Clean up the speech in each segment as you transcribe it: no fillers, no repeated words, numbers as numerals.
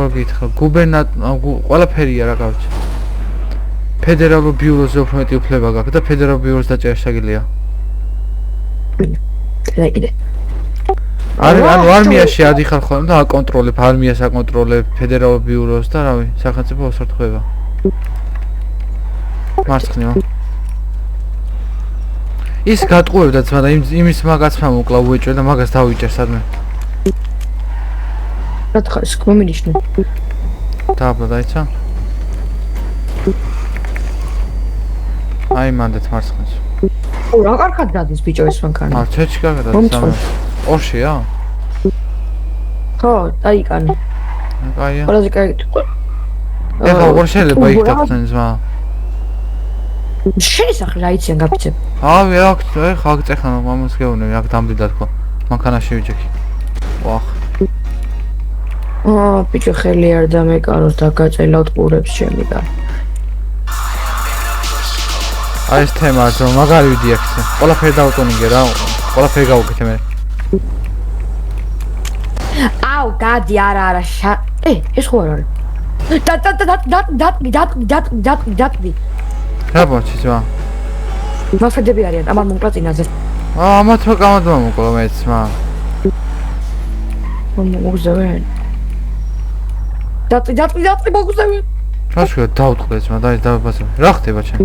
რა გითხრა, ყველაფერია რა გავჩი. ფედერალურ ბიუროზე უფრო მეტი უფლება გაქვს და ფედერალურ ბიუროს დაჭერა შეგიძლია. კიდე. ანუ არმიაში ადიხარ ხოლმე და აკონტროლებ არმიას, აკონტროლებ ფედერალურ ბიუროს და რავი, სახელმწიფო უსაფრთხოება. მარცხნივ. ის გატყუებდა ძმა და იმის მაგაცმა მოკლა უეჭვე და მაგას დავიჭერ სადმე. რა თქმა უნდა, მომინიშნე. დააბლა დაიცა. აი მანდეთ მარცხნივ. რა კარგად დადის ბიჭო ეს მანქანა. ჩეჩი კარგად დადის. ორშია? ხო, დაიკანე. აია. ყველაზე კარგი. ეხლა როგორ შეიძლება იქ დაგწენ ძმა? შეიძლება რა იციან გაფიცებ. ავი აქ ეხლა აგწეხა მამას გეუბნები აქ დამბიდა თქო. მანქანაში ვიჯექი. ვახ. ბიჭო ხელი არ დამეკაროს და გაწელავთ ყურებს ჩემი და. აი ეს თემა რომ მაგარი ვიდი აქ. ყველაფერი დავტონინგე რა. ყველაფერი გავუკეთე მე. აუ გადი არა ეს ხო არ არის. დატყვი. რა ბოჩი ძმა? მაფედები არიან, ამან მომკლა წინაზე. ამათ რა გამოდმა მოკლა მე ძმა. მოგზავენ. დატყვი მოგზავენ. რა შევა დავტყდე ძმა, დავაბასე. რა ხდება ჩემ?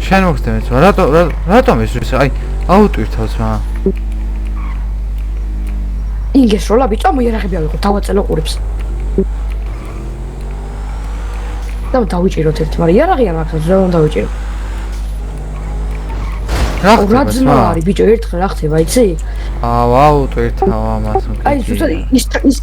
შენ მოგხდები ძმა, რატომ ეს აი აუტვირთავ ძმა? ინგეს როლა ბიჭო მოიარაღები ავიღო, დავაწელო ყურებს. დავიჭიროთ ერთი, მაგრამ იარაღია მაგას, რა უნდა დავიჭირო? რა ხდება ძმა? არის ბიჭო, ერთხელ რა ხდება, იცი? აუტვირთავ ამას. აი ზუსტად ის